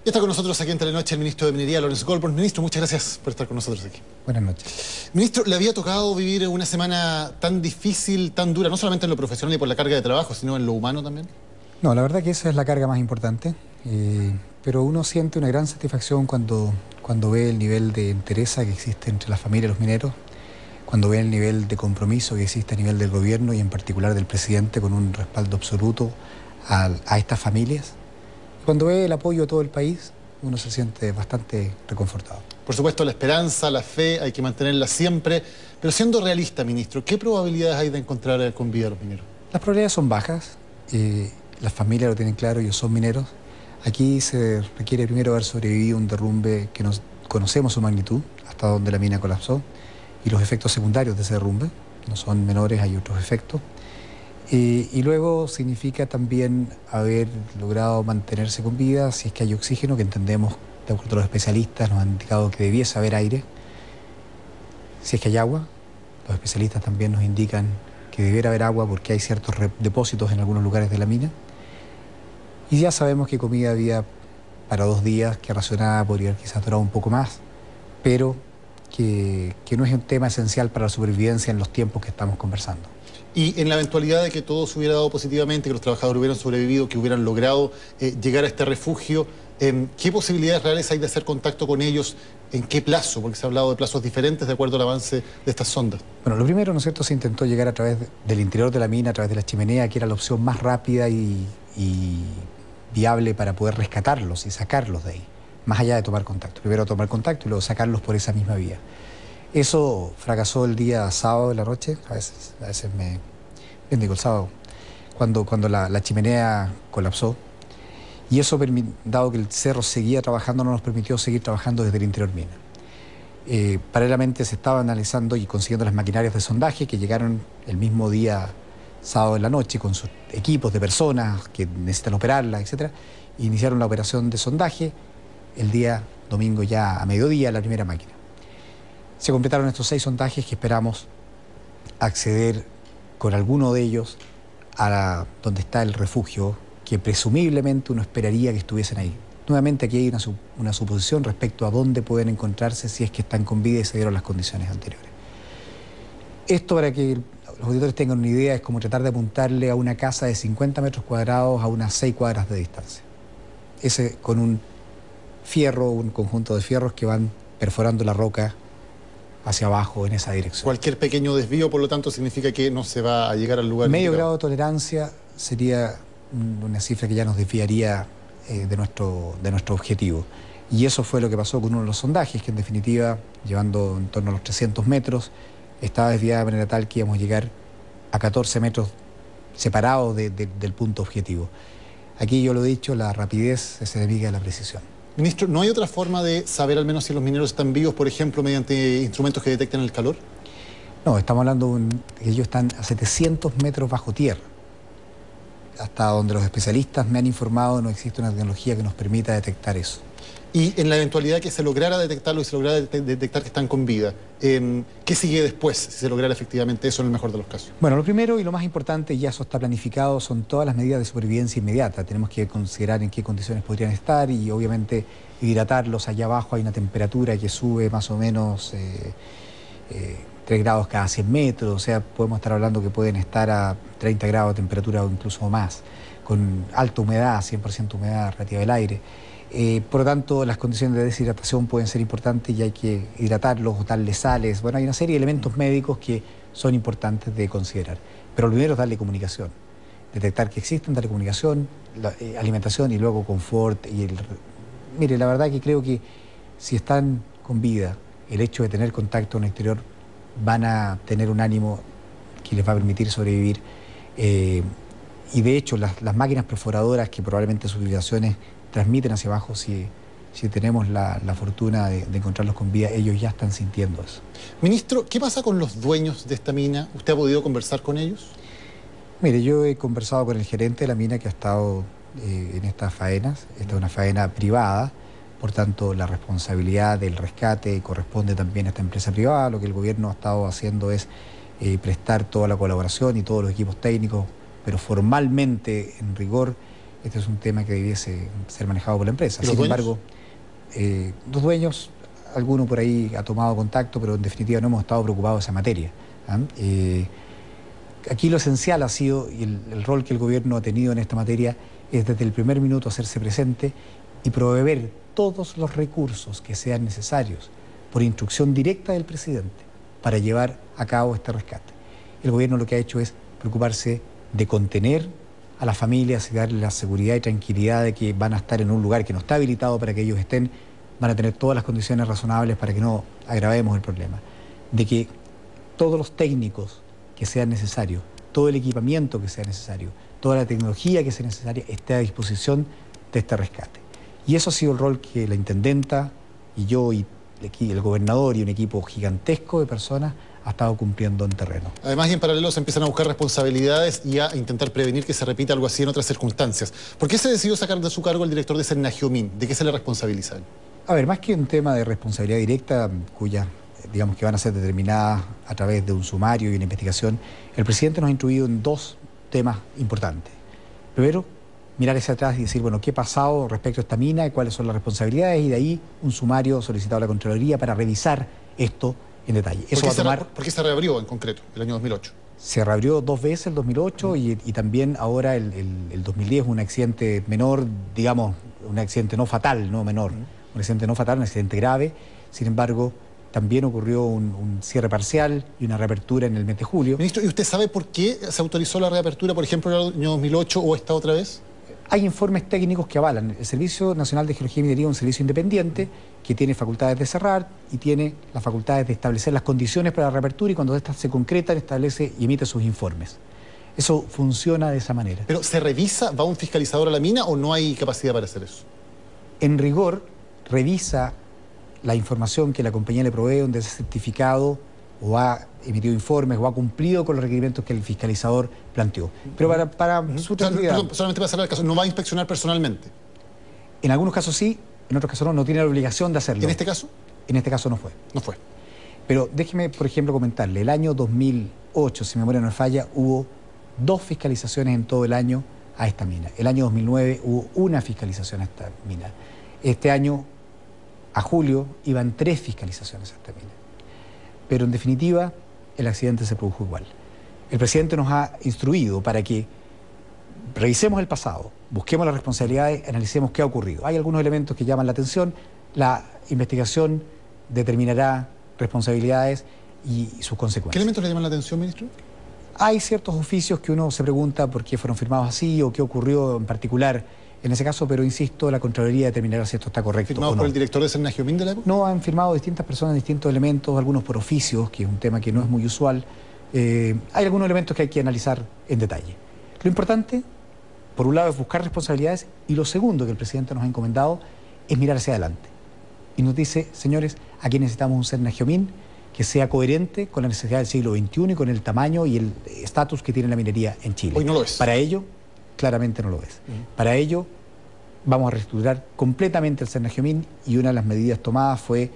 Y está con nosotros aquí en Telenoche el ministro de Minería, Lawrence Goldborn. Ministro, muchas gracias por estar con nosotros aquí. Buenas noches. Ministro, le había tocado vivir una semana tan difícil, tan dura, no solamente en lo profesional y por la carga de trabajo, sino en lo humano también. No, la verdad que esa es la carga más importante, pero uno siente una gran satisfacción cuando ve el nivel de entereza que existe entre la familia y los mineros, cuando ve el nivel de compromiso que existe a nivel del gobierno y en particular del presidente con un respaldo absoluto a estas familias. Cuando ve el apoyo de todo el país, uno se siente bastante reconfortado. Por supuesto, la esperanza, la fe, hay que mantenerla siempre. Pero siendo realista, ministro, ¿qué probabilidades hay de encontrar con vida a los mineros? Las probabilidades son bajas, las familias lo tienen claro, ellos son mineros. Aquí se requiere primero haber sobrevivido un derrumbe que no conocemos su magnitud, hasta donde la mina colapsó, y los efectos secundarios de ese derrumbe, no son menores, hay otros efectos. Y luego significa también haber logrado mantenerse con vida si es que hay oxígeno, que entendemos, de acuerdo a los especialistas, nos han indicado que debiese haber aire. Si es que hay agua, los especialistas también nos indican que debiera haber agua porque hay ciertos depósitos en algunos lugares de la mina. Y ya sabemos que comida había para 2 días, que racionada podría haber quizás durado un poco más, pero que no es un tema esencial para la supervivencia en los tiempos que estamos conversando. Y en la eventualidad de que todo se hubiera dado positivamente, que los trabajadores hubieran sobrevivido, que hubieran logrado llegar a este refugio, ¿qué posibilidades reales hay de hacer contacto con ellos? ¿En qué plazo? Porque se ha hablado de plazos diferentes de acuerdo al avance de estas sondas. Bueno, lo primero, ¿no es cierto?, se intentó llegar a través del interior de la mina, a través de la chimenea, que era la opción más rápida y viable para poder rescatarlos y sacarlos de ahí, más allá de tomar contacto. Primero tomar contacto y luego sacarlos por esa misma vía. Eso fracasó el día sábado de la noche, a veces me bendigo el sábado, cuando la chimenea colapsó. Y eso, dado que el cerro seguía trabajando, no nos permitió seguir trabajando desde el interior mina. Paralelamente se estaba analizando y consiguiendo las maquinarias de sondaje que llegaron el mismo día sábado en la noche con sus equipos de personas que necesitan operarlas, etc. Iniciaron la operación de sondaje el día domingo ya a mediodía, la primera máquina. Se completaron estos 6 sondajes que esperamos acceder con alguno de ellos a donde está el refugio, que presumiblemente uno esperaría que estuviesen ahí. Nuevamente aquí hay una suposición respecto a dónde pueden encontrarse si es que están con vida y se dieron las condiciones anteriores. Esto, para que los auditores tengan una idea, es como tratar de apuntarle a una casa de 50 metros cuadrados a unas 6 cuadras de distancia. Ese con un fierro, un conjunto de fierros que van perforando la roca hacia abajo en esa dirección. Cualquier pequeño desvío, por lo tanto, significa que no se va a llegar al lugar Medio indicado. grado de tolerancia sería una cifra que ya nos desviaría de nuestro objetivo. Y eso fue lo que pasó con uno de los sondajes, que en definitiva, llevando en torno a los 300 metros, estaba desviada de manera tal que íbamos a llegar a 14 metros separados del punto objetivo. Aquí yo lo he dicho, la rapidez es enemiga de la precisión. Ministro, ¿no hay otra forma de saber al menos si los mineros están vivos, por ejemplo, mediante instrumentos que detecten el calor? No, estamos hablando de que ellos están a 700 metros bajo tierra. Hasta donde los especialistas me han informado, no existe una tecnología que nos permita detectar eso. Y en la eventualidad que se lograra detectarlo y se lograra detectar que están con vida, ¿qué sigue después si se lograra efectivamente eso en el mejor de los casos? Bueno, lo primero y lo más importante, y eso está planificado, son todas las medidas de supervivencia inmediata. Tenemos que considerar en qué condiciones podrían estar y obviamente hidratarlos. Allá abajo hay una temperatura que sube más o menos 3 grados cada 100 metros, o sea, podemos estar hablando que pueden estar a 30 grados de temperatura o incluso más, con alta humedad, 100% humedad relativa del aire. Por lo tanto, las condiciones de deshidratación pueden ser importantes y hay que hidratarlos o darles sales. Bueno, hay una serie de elementos médicos que son importantes de considerar. Pero lo primero es darle comunicación, detectar que existen, darle comunicación, alimentación y luego confort. Mire, la verdad que creo que si están con vida, el hecho de tener contacto con el exterior van a tener un ánimo que les va a permitir sobrevivir. Y de hecho, las máquinas perforadoras que probablemente sus vibraciones transmiten hacia abajo, si tenemos la fortuna de encontrarlos con vida, ellos ya están sintiendo eso. Ministro, ¿qué pasa con los dueños de esta mina? ¿Usted ha podido conversar con ellos? Mire, yo he conversado con el gerente de la mina que ha estado en estas faenas. Esta es una faena privada, por tanto la responsabilidad del rescate corresponde también a esta empresa privada. Lo que el gobierno ha estado haciendo es prestar toda la colaboración y todos los equipos técnicos, pero formalmente, en rigor, Este es un tema que debiese ser manejado por la empresa. ¿Y los Sin dueños? embargo, los dueños, alguno por ahí ha tomado contacto, pero en definitiva no hemos estado preocupados de esa materia. ¿Ah? Aquí lo esencial ha sido, y el rol que el gobierno ha tenido en esta materia, es desde el primer minuto hacerse presente y proveer todos los recursos que sean necesarios por instrucción directa del presidente para llevar a cabo este rescate. El gobierno lo que ha hecho es preocuparse de contener a las familias y darles la seguridad y tranquilidad de que van a estar en un lugar que no está habilitado para que ellos estén, van a tener todas las condiciones razonables para que no agravemos el problema. De que todos los técnicos que sean necesarios, todo el equipamiento que sea necesario, toda la tecnología que sea necesaria esté a disposición de este rescate. Y eso ha sido el rol que la intendenta y yo y el gobernador y un equipo gigantesco de personas ha estado cumpliendo en terreno. Además, y en paralelo se empiezan a buscar responsabilidades y a intentar prevenir que se repita algo así en otras circunstancias. ¿Por qué se decidió sacar de su cargo al director de Sernagiomín? ¿De qué se le responsabiliza? A ver, más que un tema de responsabilidad directa, cuya, digamos, que van a ser determinadas a través de un sumario y una investigación, el presidente nos ha instruido en dos temas importantes. Primero, mirar hacia atrás y decir, bueno, ¿qué ha pasado respecto a esta mina y cuáles son las responsabilidades? Y de ahí un sumario solicitado a la Contraloría para revisar esto en detalle. Eso va a tomar... ¿Por qué se reabrió en concreto el año 2008? Se reabrió dos veces el 2008 y también ahora el 2010 un accidente menor, digamos, un accidente no fatal, no menor, un accidente no fatal, un accidente grave. Sin embargo, también ocurrió un cierre parcial y una reapertura en el mes de julio. Ministro, ¿y usted sabe por qué se autorizó la reapertura, por ejemplo, en el año 2008 o esta otra vez? Hay informes técnicos que avalan. El Servicio Nacional de Geología y Minería es un servicio independiente que tiene facultades de cerrar y tiene las facultades de establecer las condiciones para la reapertura y cuando estas se concretan establece y emite sus informes. Eso funciona de esa manera. ¿Pero se revisa, va un fiscalizador a la mina o no hay capacidad para hacer eso? En rigor, revisa la información que la compañía le provee, donde es certificado o ha emitido informes o ha cumplido con los requerimientos que el fiscalizador planteó. Pero para su tranquilidad... Solamente para cerrar el caso, ¿no va a inspeccionar personalmente? En algunos casos sí, en otros casos no tiene la obligación de hacerlo. ¿En este caso? En este caso no fue. No fue. Pero déjeme, por ejemplo, comentarle, el año 2008, si mi memoria no me falla, hubo 2 fiscalizaciones en todo el año a esta mina. El año 2009 hubo una fiscalización a esta mina. Este año, a julio, iban 3 fiscalizaciones a esta mina. Pero en definitiva, el accidente se produjo igual. El presidente nos ha instruido para que revisemos el pasado, busquemos las responsabilidades, analicemos qué ha ocurrido. Hay algunos elementos que llaman la atención, la investigación determinará responsabilidades y sus consecuencias. ¿Qué elementos le llaman la atención, ministro? Hay ciertos oficios que uno se pregunta por qué fueron firmados así o qué ocurrió en particular en ese caso, pero insisto, la Contraloría determinará si esto está correcto ¿Firmado o no. por el director de Sernagiomín de la época? No, han firmado distintas personas, distintos elementos, algunos por oficios, que es un tema que no es muy usual. Hay algunos elementos que hay que analizar en detalle. Lo importante, por un lado, es buscar responsabilidades y lo segundo que el presidente nos ha encomendado es mirar hacia adelante. Y nos dice, señores, aquí necesitamos un Sernagiomín que sea coherente con la necesidad del siglo XXI y con el tamaño y el estatus que tiene la minería en Chile. Hoy no lo es. Para ello, claramente no lo es. Para ello, vamos a reestructurar completamente el Sernagiomín y una de las medidas tomadas fue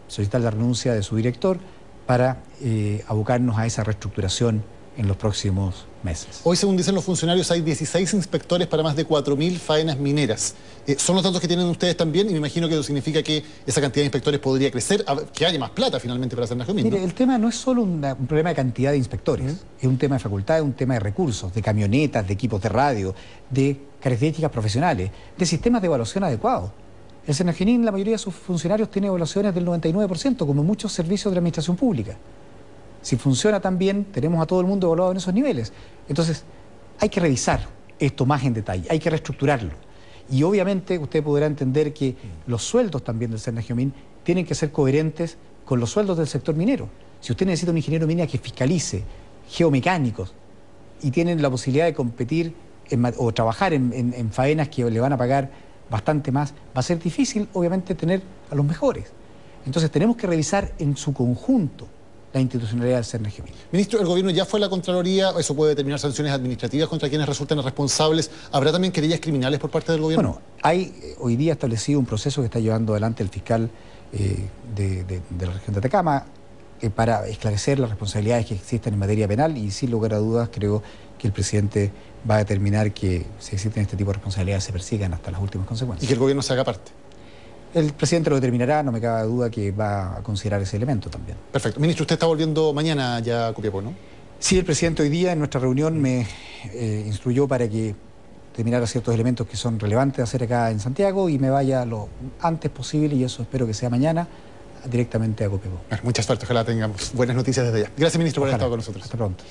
solicitar la renuncia de su director para abocarnos a esa reestructuración en los próximos meses. Hoy, según dicen los funcionarios, hay 16 inspectores para más de 4.000 faenas mineras. ¿Son los datos que tienen ustedes también? Y me imagino que eso significa que esa cantidad de inspectores podría crecer, que haya más plata finalmente para Sernagiomín, ¿no? Mire, el tema no es solo un problema de cantidad de inspectores, es un tema de facultad, es un tema de recursos, de camionetas, de equipos de radio, de características profesionales, de sistemas de evaluación adecuados. El Sernagiomín, la mayoría de sus funcionarios tiene evaluaciones del 99%, como muchos servicios de la administración pública. Si funciona tan bien, tenemos a todo el mundo evaluado en esos niveles. Entonces, hay que revisar esto más en detalle, hay que reestructurarlo. Y obviamente usted podrá entender que los sueldos también del Sernagiomín tienen que ser coherentes con los sueldos del sector minero. Si usted necesita un ingeniero minero que fiscalice geomecánicos y tienen la posibilidad de competir o trabajar en faenas que le van a pagar bastante más, va a ser difícil, obviamente, tener a los mejores. Entonces, tenemos que revisar en su conjunto la institucionalidad del Sernagiomín. Ministro, el gobierno ya fue a la Contraloría, eso puede determinar sanciones administrativas contra quienes resulten responsables. ¿Habrá también querellas criminales por parte del gobierno? Bueno, hay hoy día establecido un proceso que está llevando adelante el fiscal de la región de Atacama para esclarecer las responsabilidades que existen en materia penal y sin lugar a dudas creo que el presidente va a determinar que si existen este tipo de responsabilidades se persigan hasta las últimas consecuencias. Y que el gobierno se haga parte. El presidente lo determinará, no me cabe duda que va a considerar ese elemento también. Perfecto. Ministro, usted está volviendo mañana ya a Copiapó, ¿no? Sí, el presidente hoy día en nuestra reunión me instruyó para que terminara ciertos elementos que son relevantes de hacer acá en Santiago y me vaya lo antes posible, y eso espero que sea mañana, directamente a Copiapó. Bueno, mucha suerte, ojalá tengamos buenas noticias desde allá. Gracias, ministro, por haber estado con nosotros. Hasta pronto.